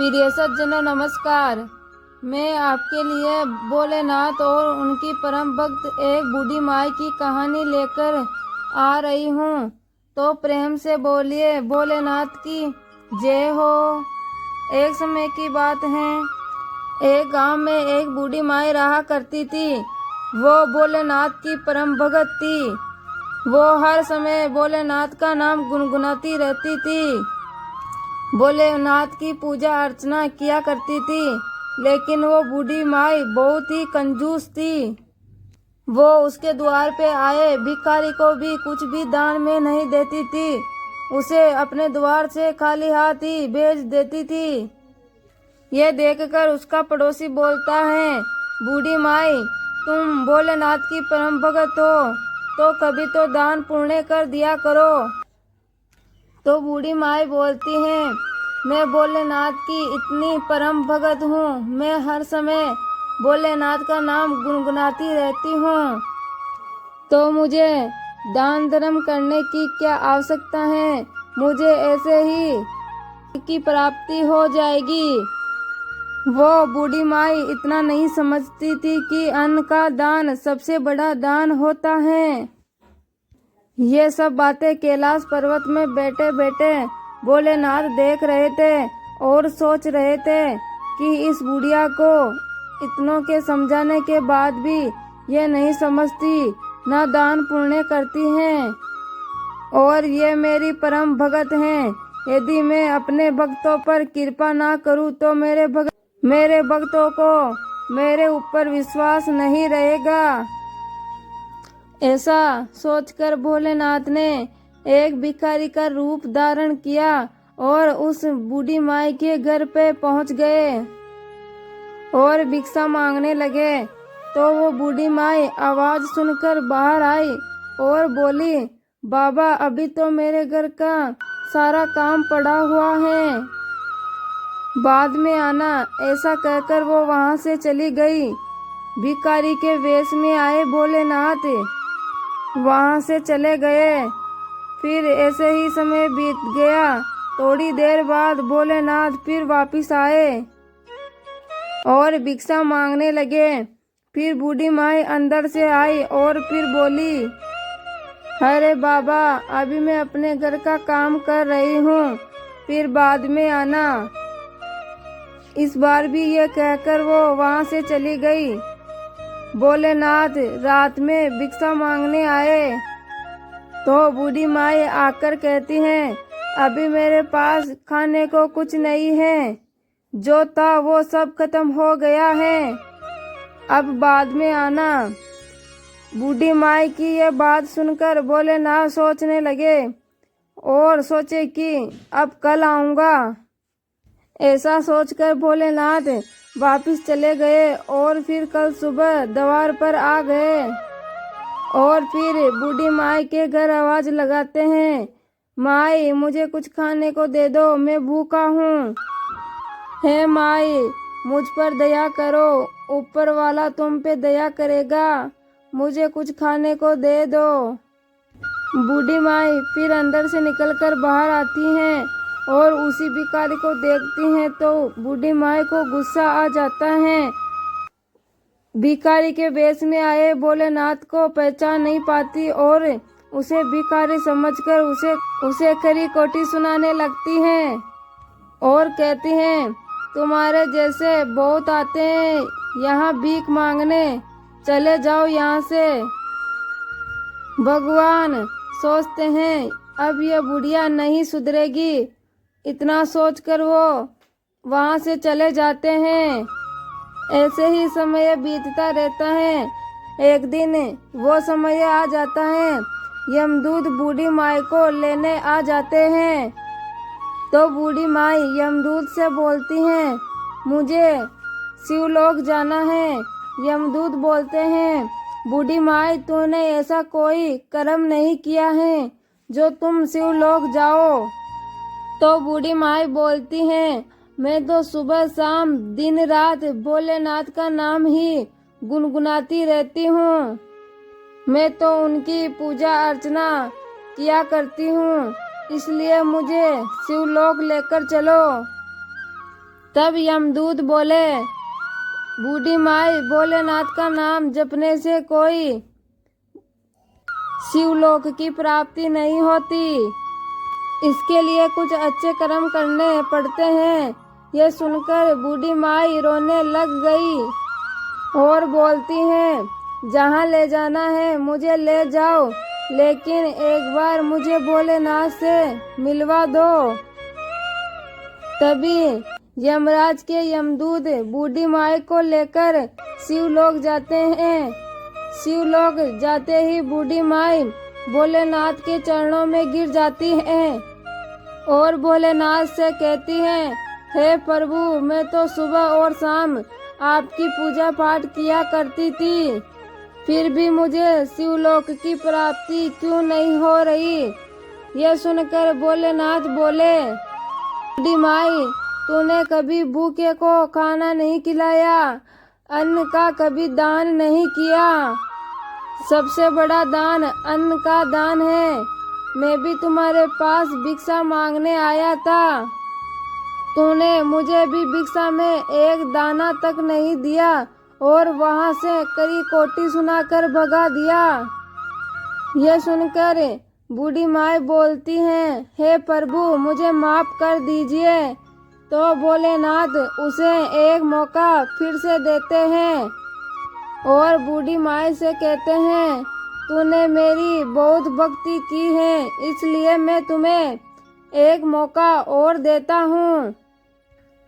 प्रिय सज्जनों नमस्कार। मैं आपके लिए भोलेनाथ और उनकी परम भक्त एक बूढ़ी माई की कहानी लेकर आ रही हूँ। तो प्रेम से बोलिए भोलेनाथ की जय हो। एक समय की बात है, एक गांव में एक बूढ़ी माई रहा करती थी। वो भोलेनाथ की परम भक्त थी। वो हर समय भोलेनाथ का नाम गुनगुनाती रहती थी, भोलेनाथ की पूजा अर्चना किया करती थी। लेकिन वो बूढ़ी माई बहुत ही कंजूस थी। वो उसके द्वार पे आए भिखारी को भी कुछ भी दान में नहीं देती थी, उसे अपने द्वार से खाली हाथ ही भेज देती थी। ये देखकर उसका पड़ोसी बोलता है, बूढ़ी माई तुम भोलेनाथ की परम भक्त हो, तो कभी तो दान पुण्य कर दिया करो। तो बूढ़ी माई बोलती है, मैं भोलेनाथ की इतनी परम भक्त हूँ, मैं हर समय भोलेनाथ का नाम गुनगुनाती रहती हूँ, तो मुझे दान धर्म करने की क्या आवश्यकता है, मुझे ऐसे ही की प्राप्ति हो जाएगी। वो बूढ़ी माई इतना नहीं समझती थी कि अन्न का दान सबसे बड़ा दान होता है। ये सब बातें कैलाश पर्वत में बैठे बैठे भोलेनाथ देख रहे थे और सोच रहे थे कि इस बुढ़िया को इतनों के समझाने के बाद भी ये नहीं समझती, ना दान पुण्य करती हैं, और ये मेरी परम भक्त हैं। यदि मैं अपने भक्तों पर कृपा ना करूं तो मेरे भक्तों को मेरे ऊपर विश्वास नहीं रहेगा। ऐसा सोचकर भोलेनाथ ने एक भिखारी का रूप धारण किया और उस बूढ़ी माई के घर पे पहुंच गए और भिक्षा मांगने लगे। तो वो बूढ़ी माई आवाज सुनकर बाहर आई और बोली, बाबा अभी तो मेरे घर का सारा काम पड़ा हुआ है, बाद में आना। ऐसा कहकर वो वहां से चली गई। भिखारी के वेश में आए भोलेनाथ वहां से चले गए। फिर ऐसे ही समय बीत गया। थोड़ी देर बाद भोलेनाथ फिर वापिस आए और भिक्षा मांगने लगे। फिर बूढ़ी माई अंदर से आई और फिर बोली, अरे बाबा अभी मैं अपने घर का काम कर रही हूँ, फिर बाद में आना। इस बार भी ये कहकर वो वहां से चली गई। भोलेनाथ रात में भिक्षा मांगने आए तो बूढ़ी माई आकर कहती हैं, अभी मेरे पास खाने को कुछ नहीं है, जो था वो सब खत्म हो गया है, अब बाद में आना। बूढ़ी माई की ये बात सुनकर भोलेनाथ सोचने लगे और सोचे कि अब कल आऊंगा। ऐसा सोचकर भोलेनाथ वापिस चले गए और फिर कल सुबह द्वार पर आ गए और फिर बूढ़ी माई के घर आवाज लगाते हैं, माई मुझे कुछ खाने को दे दो, मैं भूखा हूँ। हे माई मुझ पर दया करो, ऊपर वाला तुम पे दया करेगा, मुझे कुछ खाने को दे दो। बूढ़ी माई फिर अंदर से निकलकर बाहर आती हैं और उसी भिखारी को देखती हैं तो बूढ़ी माई को गुस्सा आ जाता है। भिखारी के वेश में आए भोलेनाथ को पहचान नहीं पाती और उसे भिखारी समझकर उसे खरी खोटी सुनाने लगती हैं और कहती हैं, तुम्हारे जैसे बहुत आते हैं यहाँ भीख मांगने, चले जाओ यहाँ से। भगवान सोचते हैं अब यह बुढ़िया नहीं सुधरेगी। इतना सोचकर वो वहां से चले जाते हैं। ऐसे ही समय बीतता रहता है। एक दिन वो समय आ जाता है, यमदूत बूढ़ी माई को लेने आ जाते हैं। तो बूढ़ी माई यमदूत से बोलती हैं, मुझे शिवलोक जाना है। यमदूत बोलते हैं, बूढ़ी माई तूने ऐसा कोई कर्म नहीं किया है जो तुम शिवलोक जाओ। तो बूढ़ी माई बोलती हैं, मैं तो सुबह शाम दिन रात भोलेनाथ का नाम ही गुनगुनाती रहती हूँ, मैं तो उनकी पूजा अर्चना किया करती हूँ, इसलिए मुझे शिवलोक लेकर चलो। तब यमदूत बोले, बूढ़ी माई, भोलेनाथ का नाम जपने से कोई शिवलोक की प्राप्ति नहीं होती, इसके लिए कुछ अच्छे कर्म करने पड़ते हैं। यह सुनकर बूढ़ी माई रोने लग गई और बोलती हैं, जहाँ ले जाना है मुझे ले जाओ, लेकिन एक बार मुझे भोलेनाथ से मिलवा दो। तभी यमराज के यमदूत बूढ़ी माई को लेकर शिवलोक जाते हैं। शिवलोक जाते ही बूढ़ी माई भोलेनाथ के चरणों में गिर जाती हैं और भोलेनाथ से कहती हैं, हे प्रभु, मैं तो सुबह और शाम आपकी पूजा पाठ किया करती थी, फिर भी मुझे शिवलोक की प्राप्ति क्यों नहीं हो रही। यह सुनकर भोलेनाथ बोले, बूढ़ी माई, तूने कभी भूखे को खाना नहीं खिलाया, अन्न का कभी दान नहीं किया। सबसे बड़ा दान अन्न का दान है। मैं भी तुम्हारे पास भिक्षा मांगने आया था, तूने मुझे भी भिक्षा में एक दाना तक नहीं दिया और वहां से करी कोटी सुनाकर भगा दिया। यह सुनकर बूढ़ी माई बोलती हैं, हे प्रभु, मुझे माफ कर दीजिए। तो भोलेनाथ उसे एक मौका फिर से देते हैं और बूढ़ी माई से कहते हैं, तूने मेरी बहुत भक्ति की है, इसलिए मैं तुम्हें एक मौका और देता हूँ।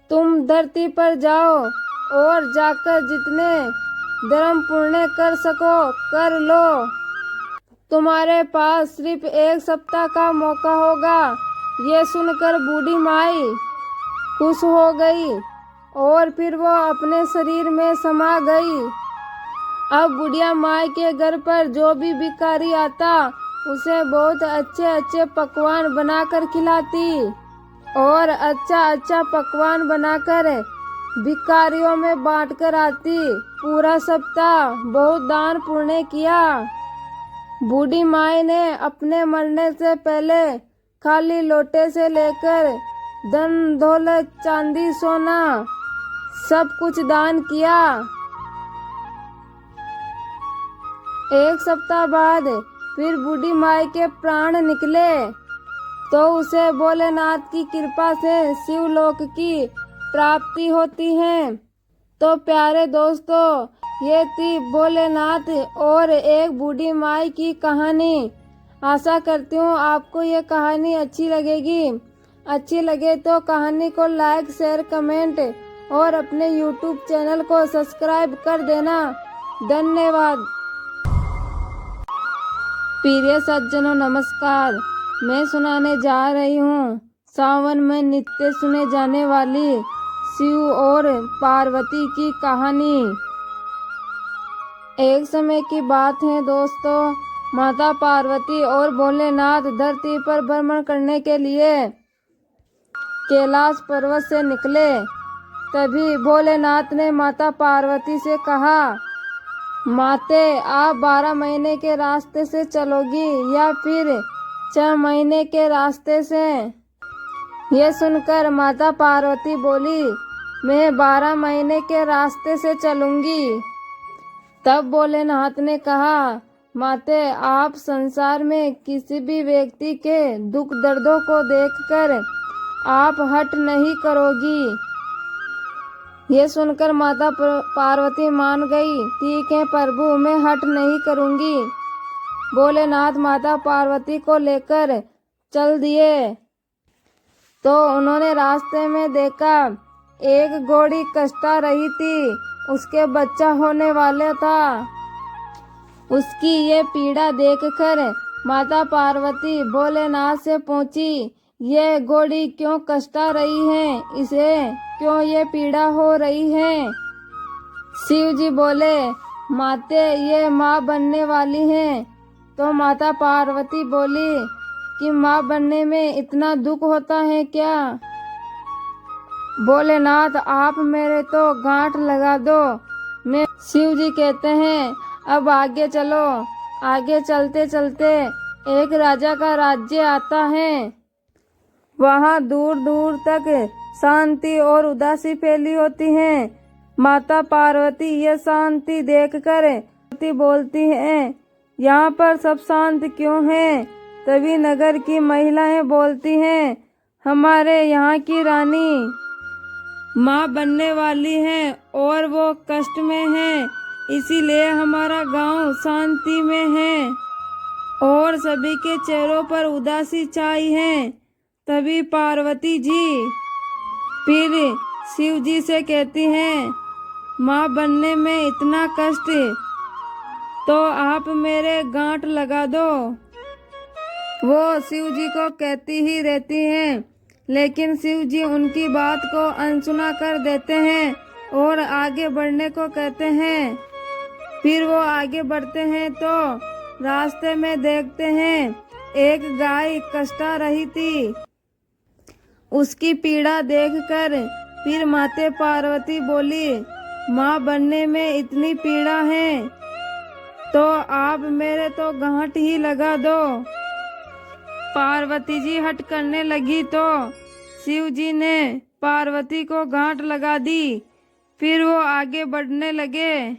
तुम धरती पर जाओ और जाकर जितने धर्म पुण्य कर सको कर लो। तुम्हारे पास सिर्फ एक सप्ताह का मौका होगा। ये सुनकर बूढ़ी माई खुश हो गई और फिर वो अपने शरीर में समा गई। अब बुढ़िया माई के घर पर जो भी भिखारी आता उसे बहुत अच्छे अच्छे पकवान बनाकर खिलाती और अच्छा पकवान बनाकर भिखारियों में बांटकर आती। पूरा सप्ताह बहुत दान पुण्य किया। बूढ़ी माई ने अपने मरने से पहले खाली लोटे से लेकर धन दौलत चांदी सोना सब कुछ दान किया। एक सप्ताह बाद फिर बूढ़ी माई के प्राण निकले तो उसे भोलेनाथ की कृपा से शिवलोक की प्राप्ति होती है। तो प्यारे दोस्तों, ये थी भोलेनाथ और एक बूढ़ी माई की कहानी। आशा करती हूँ आपको ये कहानी अच्छी लगेगी। अच्छी लगे तो कहानी को लाइक, शेयर, कमेंट और अपने YouTube चैनल को सब्सक्राइब कर देना। धन्यवाद। प्रिय सज्जनों, नमस्कार। मैं सुनाने जा रही हूँ सावन में नित्य सुने जाने वाली शिव और पार्वती की कहानी। एक समय की बात है दोस्तों, माता पार्वती और भोलेनाथ धरती पर भ्रमण करने के लिए कैलाश पर्वत से निकले। तभी भोलेनाथ ने माता पार्वती से कहा, माते, आप 12 महीने के रास्ते से चलोगी या फिर 6 महीने के रास्ते से? यह सुनकर माता पार्वती बोली, मैं 12 महीने के रास्ते से चलूंगी। तब भोलेनाथ ने कहा, माते, आप संसार में किसी भी व्यक्ति के दुख दर्दों को देखकर आप हट नहीं करोगी। ये सुनकर माता पार्वती मान गई, ठीक है प्रभु, मैं हट नहीं करूंगी। भोलेनाथ माता पार्वती को लेकर चल दिए तो उन्होंने रास्ते में देखा एक घोड़ी कष्टा रही थी, उसके बच्चा होने वाला था। उसकी ये पीड़ा देखकर माता पार्वती भोलेनाथ से पूछी, ये घोड़ी क्यों कष्टा रही है, इसे क्यों ये पीड़ा हो रही है? शिव जी बोले, माते, ये माँ बनने वाली है। तो माता पार्वती बोली कि माँ बनने में इतना दुख होता है क्या? भोलेनाथ, आप मेरे तो गांठ लगा दो। मैं शिव जी कहते हैं, अब आगे चलो। आगे चलते चलते एक राजा का राज्य आता है। वहाँ दूर दूर तक शांति और उदासी फैली होती है। माता पार्वती यह शांति देखकर बोलती हैं, यहाँ पर सब शांत क्यों है? तभी नगर की महिलाएं बोलती हैं, हमारे यहाँ की रानी माँ बनने वाली है और वो कष्ट में है, इसीलिए हमारा गांव शांति में है और सभी के चेहरों पर उदासी छाई है। तभी पार्वती जी फिर शिव जी से कहती हैं, माँ बनने में इतना कष्ट तो आप मेरे गांठ लगा दो। वो शिव जी को कहती ही रहती हैं, लेकिन शिव जी उनकी बात को अनसुना कर देते हैं और आगे बढ़ने को कहते हैं। फिर वो आगे बढ़ते हैं तो रास्ते में देखते हैं एक गाय कष्टा रही थी। उसकी पीड़ा देखकर फिर माते पार्वती बोली, माँ बनने में इतनी पीड़ा है तो आप मेरे तो गांठ ही लगा दो। पार्वती जी हट करने लगी तो शिव जी ने पार्वती को गांठ लगा दी। फिर वो आगे बढ़ने लगे।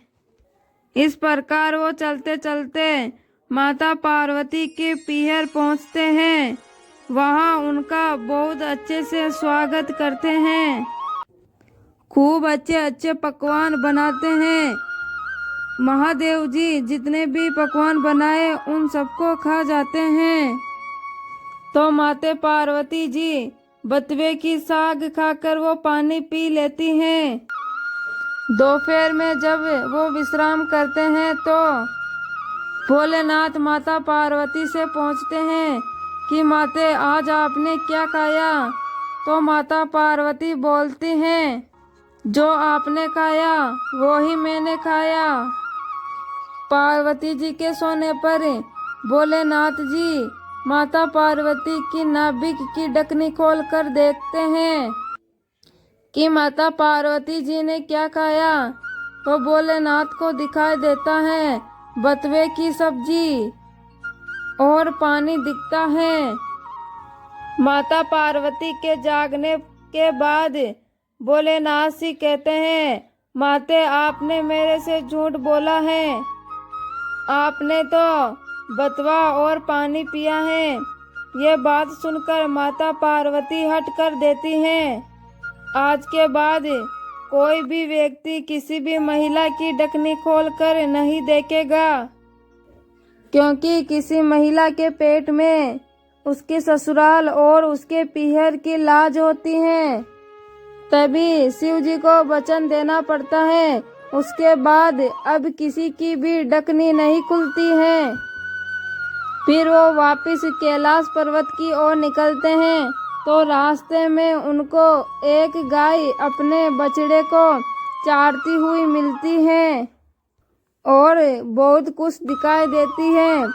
इस प्रकार वो चलते चलते माता पार्वती के पीहर पहुंचते हैं। वहां उनका बहुत अच्छे से स्वागत करते हैं, खूब अच्छे अच्छे पकवान बनाते हैं। महादेव जी जितने भी पकवान बनाए उन सबको खा जाते हैं। तो माते पार्वती जी बतवे की साग खाकर वो पानी पी लेती हैं। दोपहर में जब वो विश्राम करते हैं तो भोलेनाथ माता पार्वती से पूछते हैं कि माते आज आपने क्या खाया? तो माता पार्वती बोलती हैं, जो आपने खाया वो ही मैंने खाया। पार्वती जी के सोने पर भोलेनाथ जी माता पार्वती की नाभिक की ढकनी खोल कर देखते हैं कि माता पार्वती जी ने क्या खाया। तो भोलेनाथ को दिखाई देता है बतवे की सब्जी और पानी दिखता है। माता पार्वती के जागने के बाद भोलेनाथ जी कहते हैं, माते आपने मेरे से झूठ बोला है, आपने तो बतवा और पानी पिया है। ये बात सुनकर माता पार्वती हट कर देती हैं। आज के बाद कोई भी व्यक्ति किसी भी महिला की ढकनी खोलकर नहीं देखेगा, क्योंकि किसी महिला के पेट में उसके ससुराल और उसके पीहर की लाज होती है। तभी शिव जी को वचन देना पड़ता है। उसके बाद अब किसी की भी ढकनी नहीं खुलती है। फिर वो वापस कैलाश पर्वत की ओर निकलते हैं तो रास्ते में उनको एक गाय अपने बछड़े को चारती हुई मिलती है और बहुत कुछ दिखाई देती है।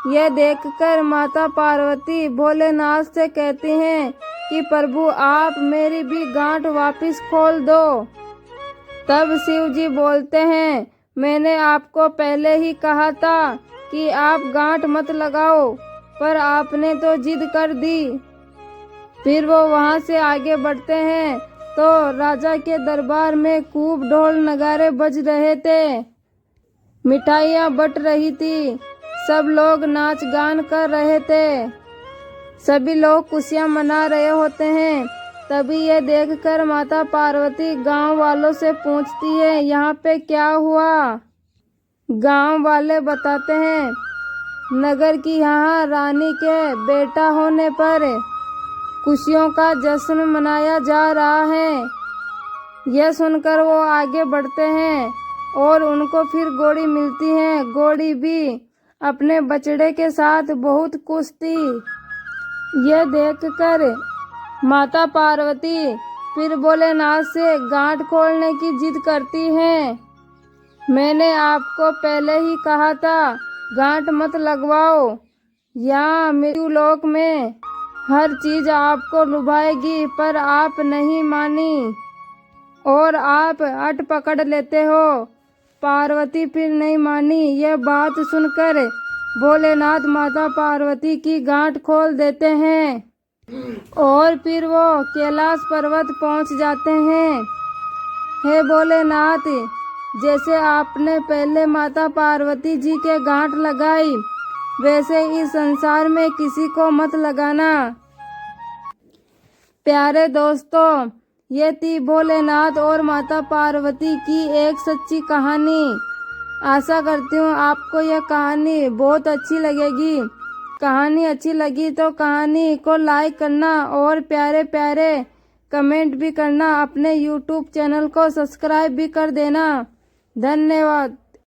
यह देखकर माता पार्वती भोलेनाथ से कहती हैं कि प्रभु आप मेरी भी गांठ वापस खोल दो। तब शिव जी बोलते हैं, मैंने आपको पहले ही कहा था कि आप गांठ मत लगाओ, पर आपने तो जिद कर दी। फिर वो वहां से आगे बढ़ते हैं तो राजा के दरबार में खूब ढोल नगारे बज रहे थे, मिठाइयाँ बट रही थी, सब लोग नाच गान कर रहे थे, सभी लोग खुशियाँ मना रहे होते हैं। तभी ये देखकर माता पार्वती गांव वालों से पूछती है, यहाँ पे क्या हुआ? गांव वाले बताते हैं, नगर की यहाँ रानी के बेटा होने पर खुशियों का जश्न मनाया जा रहा है। यह सुनकर वो आगे बढ़ते हैं और उनको फिर घोड़ी मिलती है। घोड़ी भी अपने बछड़े के साथ बहुत खुश थी। यह देखकर माता पार्वती फिर भोलेनाथ से गांठ खोलने की जिद करती हैं। मैंने आपको पहले ही कहा था गांठ मत लगवाओ, यहाँ मृत्युलोक में हर चीज आपको लुभाएगी, पर आप नहीं मानी और आप हट पकड़ लेते हो। पार्वती फिर नहीं मानी। यह बात सुनकर भोलेनाथ माता पार्वती की गांठ खोल देते हैं। और फिर वो कैलाश पर्वत पहुंच जाते हैं। हे भोलेनाथ, जैसे आपने पहले माता पार्वती जी के गांठ लगाई, वैसे इस संसार में किसी को मत लगाना। प्यारे दोस्तों, ये थी भोलेनाथ और माता पार्वती की एक सच्ची कहानी। आशा करती हूँ आपको यह कहानी बहुत अच्छी लगेगी। कहानी अच्छी लगी तो कहानी को लाइक करना और प्यारे प्यारे कमेंट भी करना। अपने YouTube चैनल को सब्सक्राइब भी कर देना। धन्यवाद।